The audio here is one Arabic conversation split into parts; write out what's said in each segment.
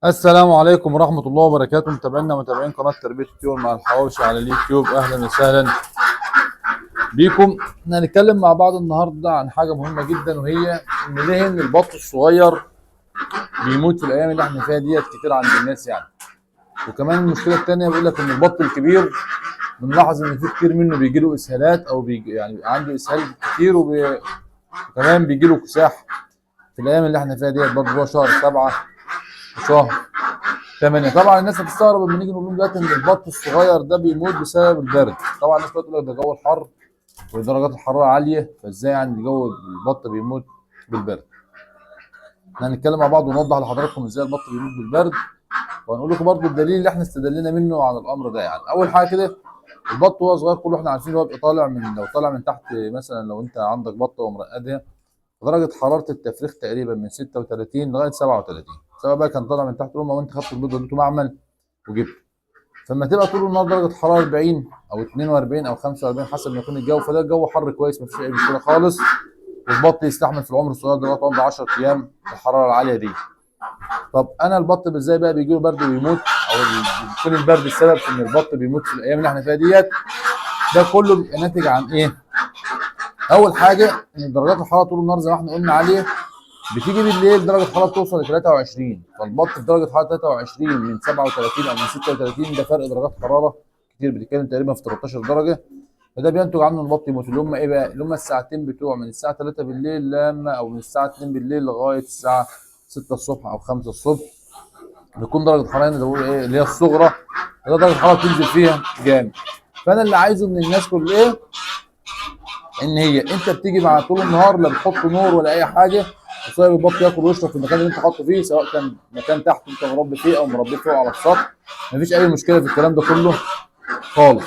السلام عليكم ورحمة الله وبركاته. متابعينا ومتابعين قناة تربية الطيور مع الحواوشي على اليوتيوب، أهلا وسهلا بيكم. احنا هنتكلم مع بعض النهاردة عن حاجة مهمة جدا، وهي إن ليه إن البط الصغير بيموت في الأيام اللي احنا فيها ديت كتير عند الناس يعني. وكمان المشكلة التانية بيقول لك إن البط الكبير بنلاحظ إن في كتير منه بيجي له إسهالات، أو بيجي يعني بيبقى عنده إسهال كتير، وكمان بيجي له كساح في الأيام اللي احنا فيها ديت، برضه هو شهر 7 وشهر 8. طبعا الناس هتستغرب لما نيجي نقول لهم دلوقتي ان البط الصغير ده بيموت بسبب البرد. طبعا الناس بتقول لك ده جو الحر ودرجات الحراره عاليه، فازاي يعني جو البط بيموت بالبرد؟ احنا هنتكلم مع بعض ونوضح لحضراتكم ازاي البط بيموت بالبرد، وهنقول لكم برضو الدليل اللي احنا استدلنا منه على الامر ده. يعني اول حاجه كده، البط وهو صغير كله احنا عارفين هو بيبقى طالع من، لو طالع من تحت مثلا، لو انت عندك بطه ومرقدها، درجه حراره التفريخ تقريبا من 36 لغايه 37، سواء بقى كان طالع من تحت الامه وانت خدت البيضه وديته معمل وجبت. فلما تبقى طول النهار درجه حراره 40 او 42 او 45 حسب ما يكون الجو، فده الجو حر كويس، مفيش اي مشكله خالص، والبط يستحمل في العمر الصغير ده لغايه عمر 10 ايام الحراره العاليه دي. طب انا البط ازاي بقى بيجي له برد ويموت، او بيكون البرد السبب في ان البط بيموت في الايام اللي احنا فيها ديت؟ ده كله بيبقى ناتج عن ايه؟ اول حاجه ان درجات الحراره طول النهار زي ما احنا قلنا عليه، بتيجي بالليل درجه الحراره توصل ل 23، فالبط في درجه حراره 23 من 37 او من 36، ده فرق درجات حراره كتير، بتتكلم تقريبا في 13 درجه. فده بينتج عنه البط يموت، اللي هم ايه بقى؟ اللي هم الساعتين بتوع من الساعه 3 بالليل لما، او من الساعه 2 بالليل لغايه الساعه 6 الصبح او 5 الصبح، بيكون درجه الحراره هنا بقول ايه اللي هي الصغرى، ده درجه الحراره بتنزل فيها جامد. فانا اللي عايزه من الناس كل ايه؟ ان هي انت بتيجي مع طول النهار لا بتحط نور ولا اي حاجه، وسايب البط ياكل ويشرب في المكان اللي انت حاطه فيه، سواء كان مكان تحت انت مربي فيه او مربي فيه على السطح، مفيش اي مشكله في الكلام ده كله خالص.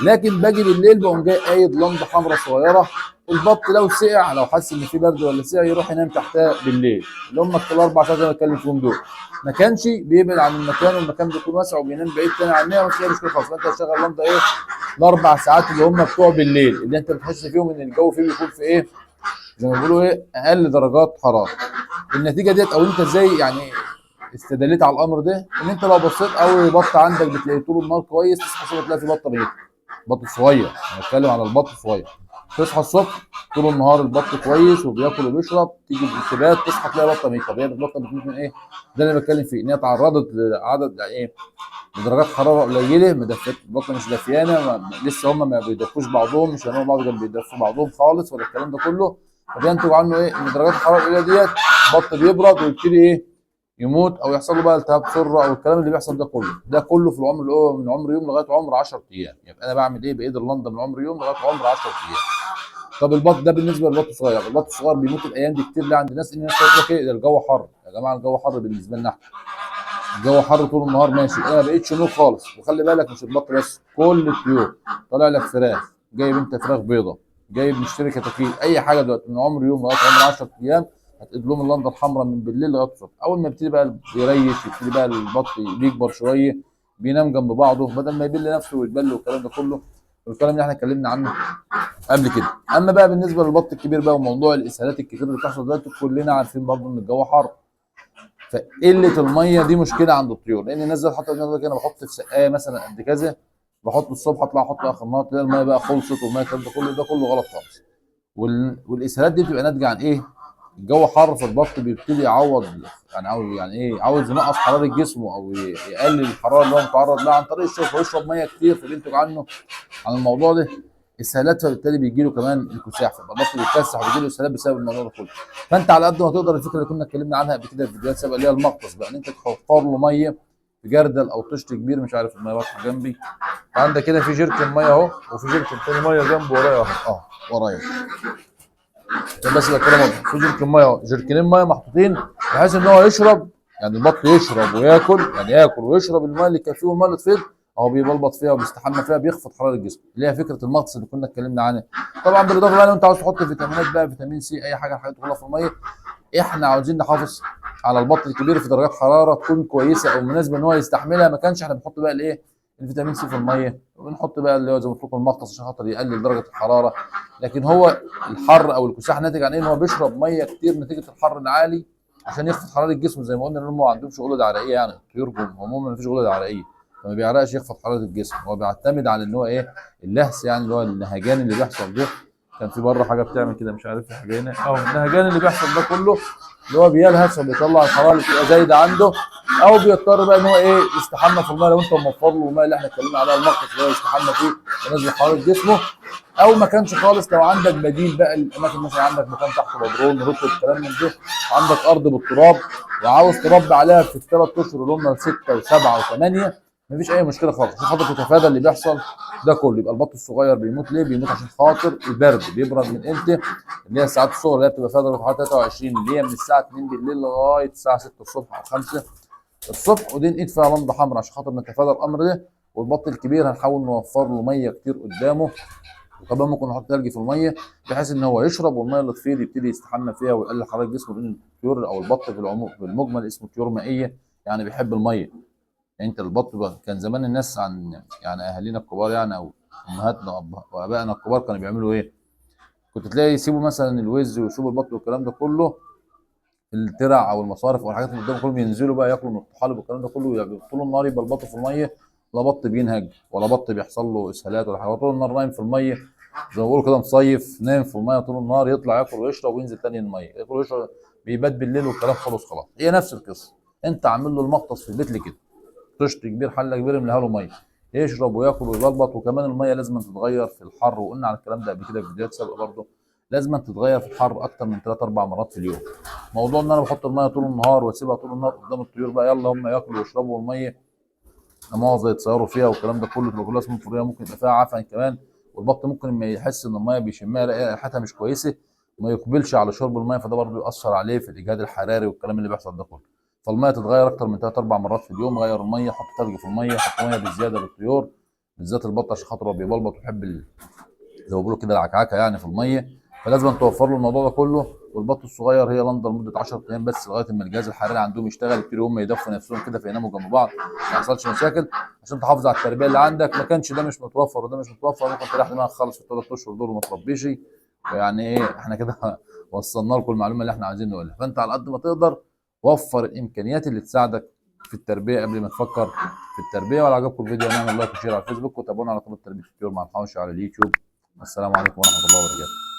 لكن باجي بالليل بقوم جاي قايد لمبه حمراء صغيره، البط لو سقع، لو حس ان في برد ولا سقع، يروح ينام تحتها بالليل، اللي هم الاربع ساعات اللي انا بتكلم فيهم دول. ما كانش بيبعد عن المكان، والمكان بيكون واسع وبينام بعيد تاني عنها، مش مشكله خالص. فانت هتشغل لمبه ايه؟ الاربع ساعات اللي هم بتوع بالليل، اللي انت بتحس فيهم ان الجو فيه بيكون في ايه؟ زي ما بيقولوا ايه؟ اقل درجات حراره. النتيجه ديت، او انت ازاي يعني استدليت على الامر ده؟ ان انت لو بصيت اول بط عندك بتلاقي طول النهار كويس، تصحى الصبح تلاقي في بطه ميته، بط صغير، انا بتكلم على البط الصغير. تصحى الصبح طول النهار البط كويس وبياكل وبيشرب، تيجي بالثبات تصحى تلاقي بطه ميته. طب هي البطه بتموت من ايه؟ ده اللي بتكلم فيه، ان هي اتعرضت لعدد يعني ايه؟ بدرجات حراره قليله، مدفات البطه مش دافيانه، لسه هم ما بيدفوش بعضهم، مش هنقول بعض كانوا بيدفوا بعضهم خالص ولا الكلام ده كله. فبينتج عنه ايه؟ ان درجات الحراره القليله ديت البط بيبرد ويبتدي ايه؟ يموت، او يحصل له بقى التهاب سره، او الكلام اللي بيحصل ده كله، ده كله في العمر اللي هو من عمر يوم لغايه عمر 10 ايام. يبقى انا بعمل ايه بايد اللندا من عمر يوم لغايه عمر 10 ايام. طب البط ده بالنسبه للبط الصغير، البط الصغير بيموت الايام دي كتير ليه عند الناس؟ ان الناس تقول لك ايه؟ ده الجو حر. يا جماعه الجو حر بالنسبه لنا احنا، الجو حر طول النهار ماشي، انا ما بقتش نور خالص. وخلي بالك مش البط بس، كل الطيور طالع لك فراخ، جايب انت فراخ بيضه، جايب مشتري كتاكيت، اي حاجه دلوقتي من عمر يوم لغايه عمر 10 ايام، هتقيد لهم اللنده الحمراء من بالليل لغايه الصبح. اول ما يبتدي بقى يريش، يبتدي بقى البط بيكبر شويه، بينام جنب بعضه بدل ما يبل نفسه ويتبل والكلام ده كله، والكلام اللي احنا اتكلمنا عنه قبل كده. اما بقى بالنسبه للبط الكبير بقى، وموضوع الاسهالات الكتير اللي بتحصل دلوقتي، كلنا عارفين برضه ان الجو حر، فقله الميه دي مشكله عند الطيور، لان الناس دي حتى بيقول لك انا بحط في سقايه مثلا قد كذا، بحط الصبح اطلع احط اخر النهار، تلاقي الميه بقى خلصت، والميه الكلام ده كله غلط خالص. والاسهالات دي بتبقى ناتجه عن ايه؟ الجو حر، فالبط بيبتدي يعوض، يعني عاوز يعني ايه؟ عاوز ينقص حراره جسمه، او يقلل الحراره اللي هو متعرض لها عن طريق الشرب، ويشرب ميه كتير، فبينتج عنه عن الموضوع ده اسهالات، فبالتالي بيجي له كمان الكساح، فالبط بيتكسح وبيجي له اسهالات بسبب الموضوع ده كله. فانت على قد ما تقدر، الفكره اللي كنا اتكلمنا عنها قبل كده في فيديوهات سابقه، اللي هي المغطس بقى، ان انت تحفر له ميه في جردل او طشت كبير، مش عارف الميه واضحه جنبي، عندك كده في جيركن ميه اهو، وفي جيركن تاني ميه جنبه ورايا اهو، ورايا، عشان بس يبقى الكلام واضح، في جيركن ميه اهو، جيركنين ميه محطوطين بحيث ان هو يشرب، يعني البط يشرب وياكل، يعني ياكل ويشرب الميه اللي يكفيه والميه اللي تفيض، اهو بيبلبط فيها وبيستحمى فيها، بيخفض حراره الجسم، اللي هي فكره المغطس اللي كنا اتكلمنا عنها. طبعا بالاضافه بقى لو انت عاوز تحط فيتامينات بقى، فيتامين سي، اي حاجه، حاجات تدخلها في الميه. احنا عاوزين نحافظ على البط الكبير في درجات حراره تكون كويسه او مناسبه ان هو يستحملها، ما كانش احنا بنحط بقى الايه؟ الفيتامين سي في الميه، وبنحط بقى اللي هو زي ما قلت لكم المغطس عشان خاطر يقلل درجه الحراره. لكن هو الحر او الكساح ناتج عن ايه؟ ان هو بيشرب ميه كتير نتيجه الحر العالي، عشان يخفض حراره الجسم زي ما قلنا، لان هم ما عندهمش غدد عرقيه، يعني الطيور عموما ما فيش غدد عرقيه، فما بيعرقش يخفض حراره الجسم. هو بيعتمد على ان هو ايه، اللهس، يعني اللي هو النهجان اللي بيحصل ده. كان في بره حاجه بتعمل كده مش عارف حاجه هنا، او النهجان اللي بيحصل ده كله اللي هو بيلهث وبيطلع الحراره اللي بتبقى زايده عنده، او بيضطر بقى ان هو ايه، يستحمى في الماء. لو انت موفر له الماء اللي احنا اتكلمنا عليها، المغطس اللي هو يستحمى فيه ينزل حراره جسمه، او ما كانش خالص لو عندك بديل بقى الاماكن، مثلا عندك مكان تحت بدرون رطب الكلام من ده، عندك ارض بالتراب وعاوز تربي عليها في الثلاث اشهر اللي هم 6 و7 و8، مفيش اي مشكله خالص، عشان خاطر تتفادى اللي بيحصل ده كله. يبقى البط الصغير بيموت ليه؟ بيموت عشان خاطر البرد. بيبرد من امتى؟ اللي هي الساعات الصغرى اللي هي بتبقى فيها درجه حراره 23، اللي هي من الساعه 2 بالليل لغايه الساعه 6 الصبح او 5 الصبح، ودي نقيد فيها لمبه حمراء عشان خاطر نتفادى الامر ده. والبط الكبير هنحاول نوفر له ميه كتير قدامه، وكمان ممكن نحط ثلج في الميه بحيث ان هو يشرب، والميه اللي تفيض يبتدي يستحمى فيها ويقلل حراره جسمه، لان الطيور او البط في العموم بالمجمل اسمه طيور مائيه، يعني بيحب الميه. يعني انت البط بقى كان زمان الناس عن يعني اهالينا الكبار يعني، او امهاتنا وابائنا الكبار كانوا بيعملوا ايه؟ كنت تلاقي يسيبوا مثلا الوز ويسيبوا البط والكلام ده كله في الترع او المصارف او الحاجات اللي قدام كلهم، ينزلوا بقى ياكلوا من الطحالب والكلام ده كله، يعني طول النهار يبقى البط في الميه، لا بط بينهج ولا بط بيحصل له اسهالات ولا حاجه، طول النهار نايم في الميه، زي ما بيقولوا كده مصيف نايم في الميه طول النهار، يطلع ياكل ويشرب وينزل تاني الميه ياكل ويشرب، بيبات بالليل والكلام خلص خلاص. هي نفس القصه، انت عامل له المختص في البيت لكده، طشت كبير حله كبيره املاها له ميه يشرب وياكل ويبلبط. وكمان الميه لازم تتغير في الحر، وقلنا على الكلام ده قبل كده في فيديوهات سابقه برضه، لازم تتغير في الحر اكتر من 3 4 مرات في اليوم. موضوع ان انا بحط الميه طول النهار واسيبها طول النهار قدام الطيور بقى يلا هم ياكلوا ويشربوا، والميه لا مؤاخذه يتصيروا فيها والكلام ده كله، تبقى كلها اسمه فوريه، ممكن يبقى فيها عفن كمان. والبط ممكن لما يحس ان الميه بيشمها يلاقي ريحتها مش كويسه ما يقبلش على شرب الميه، فده برضه ياثر عليه في الاجهاد الحراري والكلام اللي بيحصل ده كله. فالميه تتغير اكتر من 3 4 مرات في اليوم، غير الميه، حط ثلج في الميه، حط ميه بزياده للطيور بالذات البط عشان خاطر هو بيبلبط ويحب زي ما بيقولوا كده العكعكه يعني في الميه، فلازم توفر له الموضوع ده كله. والبط الصغير هي لندا لمده 10 ايام بس لغايه ما الجهاز الحراري عندهم يشتغل، يبتدوا هم يدفوا نفسهم كده فيناموا جنب بعض ما يحصلش مشاكل، عشان تحافظ على التربيه اللي عندك. ما كانش ده مش متوفر وده مش متوفر، ممكن تريح دماغك خالص في الثلاث اشهر دول وما تربيش. يعني ايه، احنا كده وصلنا لكم المعلومه اللي احنا عايزين نقولها. فانت على قد ما تقدر وفر الامكانيات اللي تساعدك في التربيه قبل ما تفكر في التربيه. ولو عجبكم الفيديو اعملوا لايك وشير على الفيسبوك، وتابعونا على قناه تربيه الطيور مع الحوشي على اليوتيوب. السلام عليكم ورحمه الله وبركاته.